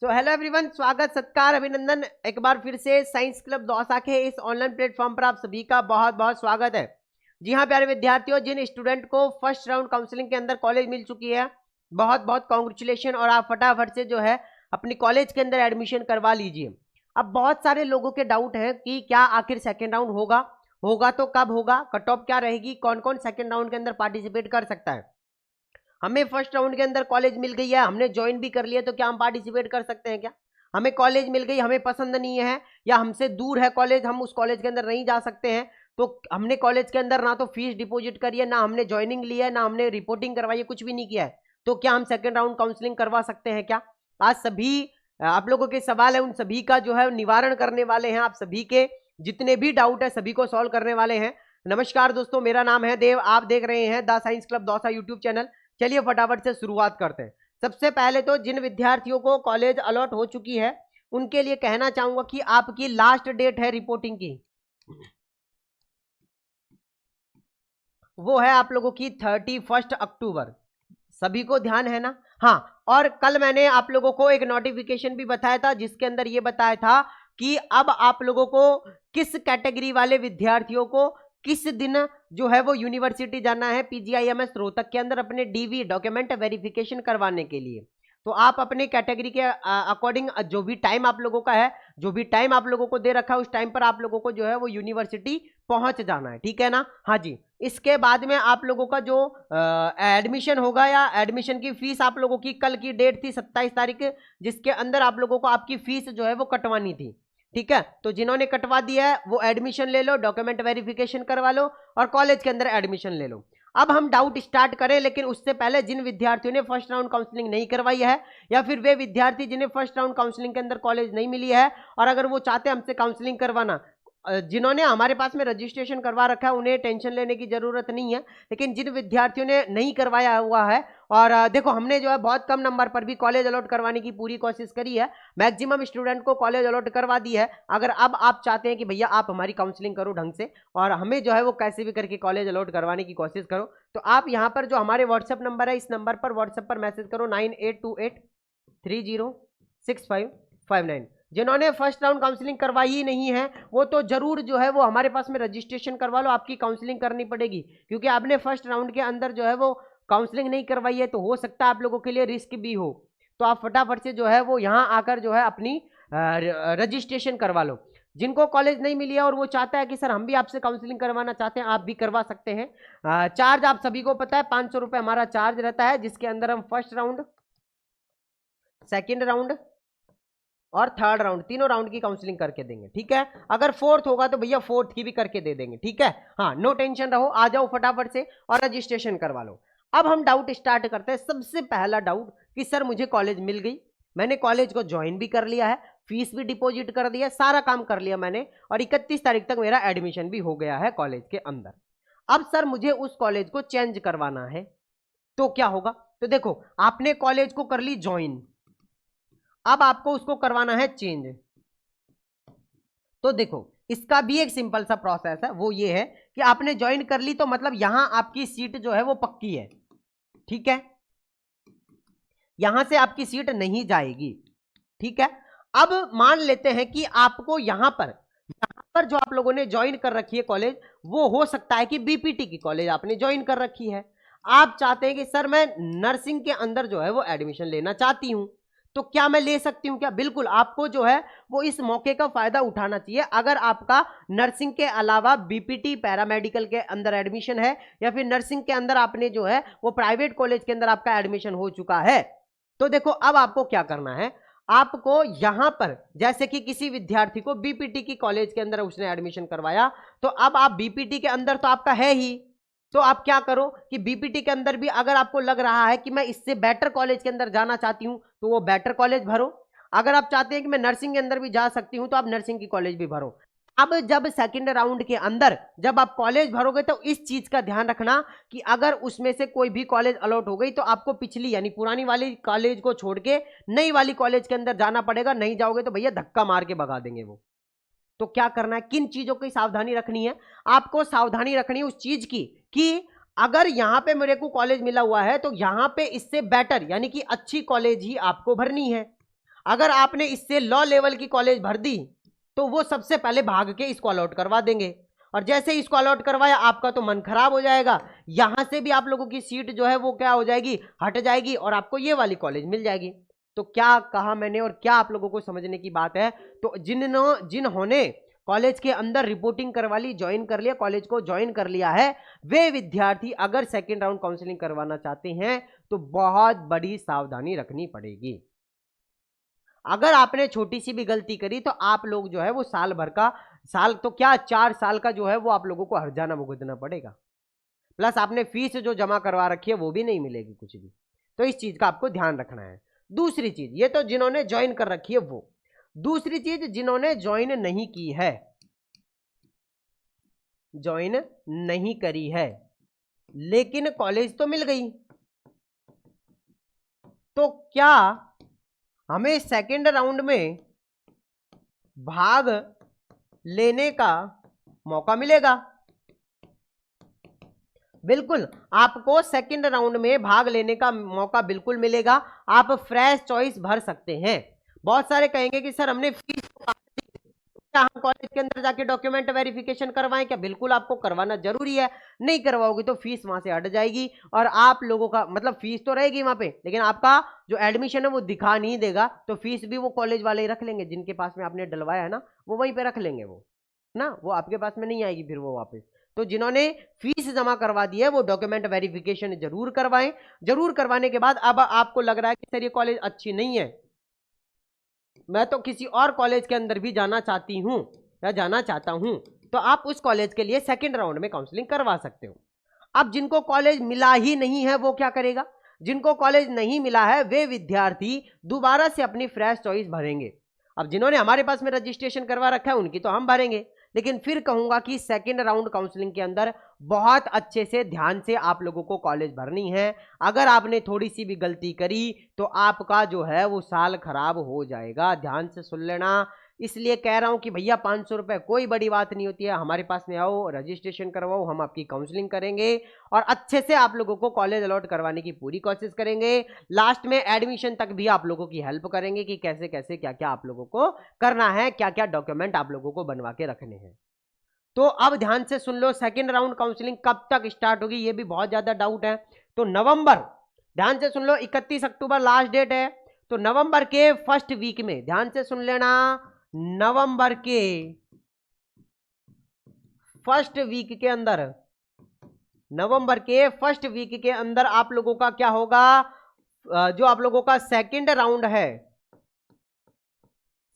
Hello everyone, स्वागत सत्कार अभिनंदन एक बार फिर से साइंस क्लब दौसा के इस ऑनलाइन प्लेटफॉर्म पर आप सभी का बहुत बहुत स्वागत है। जी हाँ प्यारे विद्यार्थियों, जिन स्टूडेंट को फर्स्ट राउंड काउंसलिंग के अंदर कॉलेज मिल चुकी है, बहुत बहुत कॉन्ग्रेचुलेशन और आप फटाफट से जो है अपनी कॉलेज के अंदर एडमिशन करवा लीजिए। अब बहुत सारे लोगों के डाउट है कि क्या आखिर सेकेंड राउंड होगा तो कब होगा, कट ऑफ क्या रहेगी, कौन कौन सेकेंड राउंड के अंदर पार्टिसिपेट कर सकता है। हमें फर्स्ट राउंड के अंदर कॉलेज मिल गई है, हमने ज्वाइन भी कर लिया, तो क्या हम पार्टिसिपेट कर सकते हैं क्या? हमें कॉलेज मिल गई, हमें पसंद नहीं है या हमसे दूर है कॉलेज, हम उस कॉलेज के अंदर नहीं जा सकते हैं, तो हमने कॉलेज के अंदर ना तो फीस डिपॉजिट करी है, ना हमने ज्वाइनिंग ली है, ना हमने रिपोर्टिंग करवाई है, कुछ भी नहीं किया है, तो क्या हम सेकेंड राउंड काउंसलिंग करवा सकते हैं क्या? आज सभी आप लोगों के सवाल है, उन सभी का जो है निवारण करने वाले हैं। आप सभी के जितने भी डाउट है सभी को सॉल्व करने वाले हैं। नमस्कार दोस्तों, मेरा नाम है देव, आप देख रहे हैं the science club Dausa YouTube channel. चलिए फटाफट से शुरुआत करते हैं। सबसे पहले तो जिन विद्यार्थियों को कॉलेज अलॉट हो चुकी है उनके लिए कहना चाहूंगा कि आपकी लास्ट डेट है रिपोर्टिंग की, वो है आप लोगों की 31 अक्टूबर। सभी को ध्यान है ना? हाँ, और कल मैंने आप लोगों को एक नोटिफिकेशन भी बताया था जिसके अंदर ये बताया था कि अब आप लोगों को किस कैटेगरी वाले विद्यार्थियों को किस दिन जो है वो यूनिवर्सिटी जाना है पीजीआईएमएस रोहतक के अंदर अपने डीवी डॉक्यूमेंट वेरिफिकेशन करवाने के लिए। तो आप अपने कैटेगरी के अकॉर्डिंग जो भी टाइम आप लोगों का है, जो भी टाइम आप लोगों को दे रखा है, उस टाइम पर आप लोगों को जो है वो यूनिवर्सिटी पहुंच जाना है, ठीक है ना? हाँ जी। इसके बाद में आप लोगों का जो एडमिशन होगा या एडमिशन की फीस आप लोगों की, कल की डेट थी 27 तारीख, जिसके अंदर आप लोगों को आपकी फीस जो है वो कटवानी थी, ठीक है? तो जिन्होंने कटवा दिया है वो एडमिशन ले लो, डॉक्यूमेंट वेरिफिकेशन करवा लो और कॉलेज के अंदर एडमिशन ले लो। अब हम डाउट स्टार्ट करें, लेकिन उससे पहले जिन विद्यार्थियों ने फर्स्ट राउंड काउंसलिंग नहीं करवाई है या फिर वे विद्यार्थी जिन्हें फर्स्ट राउंड काउंसलिंग के अंदर कॉलेज नहीं मिली है और अगर वो चाहते हैं हमसे काउंसलिंग करवाना, जिन्होंने हमारे पास में रजिस्ट्रेशन करवा रखा है उन्हें टेंशन लेने की जरूरत नहीं है, लेकिन जिन विद्यार्थियों ने नहीं करवाया हुआ है और देखो हमने जो है बहुत कम नंबर पर भी कॉलेज अलॉट करवाने की पूरी कोशिश करी है, मैक्सिमम स्टूडेंट को कॉलेज अलॉट करवा दी है। अगर अब आप चाहते हैं कि भैया आप हमारी काउंसलिंग करो ढंग से और हमें जो है वो कैसे भी करके कॉलेज अलॉट करवाने की कोशिश करो, तो आप यहाँ पर जो हमारे व्हाट्सएप नंबर है इस नंबर पर व्हाट्सएप पर मैसेज करो 9828306559। जिन्होंने फर्स्ट राउंड काउंसलिंग करवाई ही नहीं है वो तो जरूर जो है वो हमारे पास में रजिस्ट्रेशन करवा लो, आपकी काउंसलिंग करनी पड़ेगी, क्योंकि आपने फर्स्ट राउंड के अंदर जो है वो काउंसलिंग नहीं करवाई है, तो हो सकता है आप लोगों के लिए रिस्क भी हो। तो आप फटाफट से जो है वो यहाँ आकर जो है अपनी रजिस्ट्रेशन करवा लो। जिनको कॉलेज नहीं मिली है और वो चाहता है कि सर हम भी आपसे काउंसलिंग करवाना चाहते हैं, आप भी करवा सकते हैं। चार्ज आप सभी को पता है, 500 रुपये हमारा चार्ज रहता है, जिसके अंदर हम फर्स्ट राउंड, सेकेंड राउंड और थर्ड राउंड, तीनों राउंड की काउंसलिंग करके देंगे, ठीक है? अगर फोर्थ होगा तो भैया फोर्थ की भी करके दे देंगे, ठीक है? हाँ, नो टेंशन रहो, आ जाओ फटाफट से और रजिस्ट्रेशन करवा लो। अब हम डाउट स्टार्ट करते हैं। सबसे पहला डाउट कि सर मुझे कॉलेज मिल गई, मैंने कॉलेज को ज्वाइन भी कर लिया है, फीस भी डिपॉजिट कर दिया, सारा काम कर लिया मैंने और 31 तारीख तक मेरा एडमिशन भी हो गया है कॉलेज के अंदर। अब सर मुझे उस कॉलेज को चेंज करवाना है, तो क्या होगा? तो देखो आपने कॉलेज को कर ली ज्वाइन, अब आपको उसको करवाना है चेंज। तो देखो इसका भी एक सिंपल सा प्रोसेस है, वो ये है कि आपने ज्वाइन कर ली तो मतलब यहां आपकी सीट जो है वो पक्की है, ठीक है? यहां से आपकी सीट नहीं जाएगी, ठीक है? अब मान लेते हैं कि आपको यहां पर जो आप लोगों ने ज्वाइन कर रखी है कॉलेज, वो हो सकता है कि बीपीटी की कॉलेज आपने ज्वाइन कर रखी है। आप चाहते हैं कि सर मैं नर्सिंग के अंदर जो है वो एडमिशन लेना चाहती हूं, तो क्या मैं ले सकती हूं क्या? बिल्कुल, आपको जो है वो इस मौके का फायदा उठाना चाहिए। अगर आपका नर्सिंग के अलावा बीपीटी पैरामेडिकल के अंदर एडमिशन है या फिर नर्सिंग के अंदर आपने जो है वो प्राइवेट कॉलेज के अंदर आपका एडमिशन हो चुका है, तो देखो अब आपको क्या करना है, आपको यहां पर जैसे कि किसी विद्यार्थी को बीपीटी की कॉलेज के अंदर उसने एडमिशन करवाया, तो अब आप बीपीटी के अंदर तो आपका है ही, तो आप क्या करो कि बीपीटी के अंदर भी अगर आपको लग रहा है कि मैं इससे बेटर कॉलेज के अंदर जाना चाहती हूं तो वो बेटर कॉलेज भरो। अगर आप चाहते हैं कि मैं नर्सिंग के अंदर भी जा सकती हूं तो आप नर्सिंग की कॉलेज भी भरो। अब जब सेकंड राउंड के अंदर जब आप कॉलेज भरोगे तो इस चीज का ध्यान रखना कि अगर उसमें से कोई भी कॉलेज अलॉट हो गई तो आपको पिछली यानी पुरानी वाली कॉलेज को छोड़ के नई वाली कॉलेज के अंदर जाना पड़ेगा। नहीं जाओगे तो भैया धक्का मार के भगा देंगे वो। तो क्या करना है, किन चीजों की सावधानी रखनी है? आपको सावधानी रखनी है उस चीज की कि अगर यहां पे मेरे को कॉलेज मिला हुआ है तो यहां पे इससे बेटर यानी कि अच्छी कॉलेज ही आपको भरनी है। अगर आपने इससे लॉ लेवल की कॉलेज भर दी तो वो सबसे पहले भाग के इसको अलॉट करवा देंगे, और जैसे इसको अलॉट करवाया आपका तो मन खराब हो जाएगा, यहां से भी आप लोगों की सीट जो है वो क्या हो जाएगी, हट जाएगी, और आपको ये वाली कॉलेज मिल जाएगी। तो क्या कहा मैंने और क्या आप लोगों को समझने की बात है, तो जिन्होंने कॉलेज के अंदर रिपोर्टिंग करवा ली, ज्वाइन कर लिया, कॉलेज को ज्वाइन कर लिया है, वे विद्यार्थी अगर सेकेंड राउंड काउंसलिंग करवाना चाहते हैं तो बहुत बड़ी सावधानी रखनी पड़ेगी। अगर आपने छोटी सी भी गलती करी तो आप लोग जो है वो साल भर का, साल तो क्या 4 साल का जो है वो आप लोगों को हर्जाना भुगतना पड़ेगा, प्लस आपने फीस जो जमा करवा रखी है वो भी नहीं मिलेगी कुछ भी। तो इस चीज का आपको ध्यान रखना है। दूसरी चीज, ये तो जिन्होंने ज्वाइन कर रखी है वो। दूसरी चीज, जिन्होंने ज्वाइन नहीं की है, ज्वाइन नहीं करी है लेकिन कॉलेज तो मिल गई, तो क्या हमें सेकेंड राउंड में भाग लेने का मौका मिलेगा? बिल्कुल, आपको सेकेंड राउंड में भाग लेने का मौका बिल्कुल मिलेगा। आप फ्रेश चॉइस भर सकते हैं। बहुत सारे कहेंगे कि सर हमने फीस क्या हम कॉलेज के अंदर जाके डॉक्यूमेंट वेरिफिकेशन करवाएं क्या? बिल्कुल आपको करवाना जरूरी है, नहीं करवाओगे तो फीस वहां से हट जाएगी, और आप लोगों का मतलब फीस तो रहेगी वहां पे, लेकिन आपका जो एडमिशन है वो दिखा नहीं देगा, तो फीस भी वो कॉलेज वाले ही रख लेंगे, जिनके पास में आपने डलवाया है ना वो वहीं पे रख लेंगे वो ना, वो आपके पास में नहीं आएगी फिर वो वापस। तो जिन्होंने फीस जमा करवा दी है वो डॉक्यूमेंट वेरिफिकेशन जरूर करवाएं। जरूर करवाने के बाद अब आपको लग रहा है कि सर ये कॉलेज अच्छी नहीं है, मैं तो किसी और कॉलेज के अंदर भी जाना चाहती हूं या जाना चाहता हूं, तो आप उस कॉलेज के लिए सेकंड राउंड में काउंसलिंग करवा सकते हो। अब जिनको कॉलेज मिला ही नहीं है वो क्या करेगा? जिनको कॉलेज नहीं मिला है वे विद्यार्थी दोबारा से अपनी फ्रेश चॉइस भरेंगे। अब जिन्होंने हमारे पास में रजिस्ट्रेशन करवा रखा है उनकी तो हम भरेंगे, लेकिन फिर कहूंगा कि सेकंड राउंड काउंसलिंग के अंदर बहुत अच्छे से ध्यान से आप लोगों को कॉलेज भरनी है। अगर आपने थोड़ी सी भी गलती करी तो आपका जो है वो साल खराब हो जाएगा। ध्यान से सुन लेना, इसलिए कह रहा हूं कि भैया 500 रुपए कोई बड़ी बात नहीं होती है, हमारे पास में आओ, रजिस्ट्रेशन करवाओ, हम आपकी काउंसलिंग करेंगे और अच्छे से आप लोगों को कॉलेज अलॉट करवाने की पूरी कोशिश करेंगे। लास्ट में एडमिशन तक भी आप लोगों की हेल्प करेंगे कि कैसे कैसे क्या क्या आप लोगों को करना है, क्या क्या डॉक्यूमेंट आप लोगों को बनवा के रखने हैं। तो अब ध्यान से सुन लो, सेकेंड राउंड काउंसलिंग कब तक स्टार्ट होगी ये भी बहुत ज्यादा डाउट है। तो नवंबर, ध्यान से सुन लो, 31 अक्टूबर लास्ट डेट है, तो नवंबर के फर्स्ट वीक में, ध्यान से सुन लेना, नवंबर के फर्स्ट वीक के अंदर, नवंबर के फर्स्ट वीक के अंदर आप लोगों का क्या होगा, जो आप लोगों का सेकेंड राउंड है,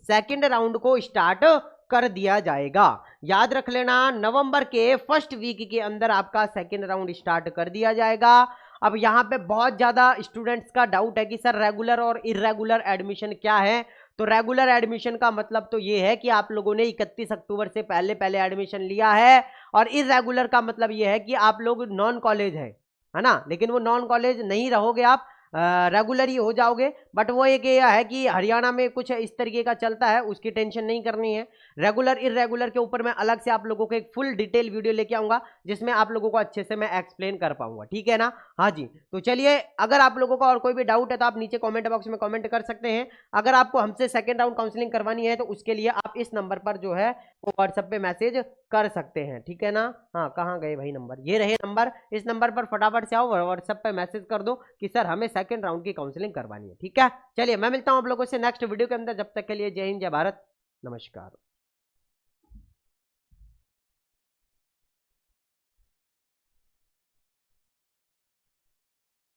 सेकेंड राउंड को स्टार्ट कर दिया जाएगा। याद रख लेना, नवंबर के फर्स्ट वीक के अंदर आपका सेकेंड राउंड स्टार्ट कर दिया जाएगा। अब यहां पे बहुत ज्यादा स्टूडेंट्स का डाउट है कि सर रेगुलर और इर्रेगुलर एडमिशन क्या है? तो रेगुलर एडमिशन का मतलब तो ये है कि आप लोगों ने 31 अक्टूबर से पहले पहले एडमिशन लिया है, और इर्रेगुलर का मतलब ये है कि आप लोग नॉन कॉलेज है ना, लेकिन वो नॉन कॉलेज नहीं रहोगे, आप रेगुलर ही हो जाओगे। बट वो एक ये है कि हरियाणा में कुछ इस तरीके का चलता है, उसकी टेंशन नहीं करनी है। रेगुलर इर्रेगुलर के ऊपर मैं अलग से आप लोगों को एक फुल डिटेल वीडियो लेके आऊंगा जिसमें आप लोगों को अच्छे से मैं एक्सप्लेन कर पाऊंगा, ठीक है ना? हाँ जी, तो चलिए, अगर आप लोगों को और कोई भी डाउट है तो आप नीचे कमेंट बॉक्स में कमेंट कर सकते हैं। अगर आपको हमसे सेकंड राउंड काउंसलिंग करवानी है तो उसके लिए आप इस नंबर पर जो है वो व्हाट्सएप पे मैसेज कर सकते हैं, ठीक है ना? हाँ, कहाँ गए भाई नंबर, ये रहे नंबर, इस नंबर पर फटाफट से आओ, व्हाट्सएप पे मैसेज कर दो कि सर हमें सेकंड राउंड की काउंसलिंग करवानी है, ठीक है? चलिए, मैं मिलता हूं आप लोगों से नेक्स्ट वीडियो के अंदर, जब तक के लिए जय हिंद, जय भारत, नमस्कार।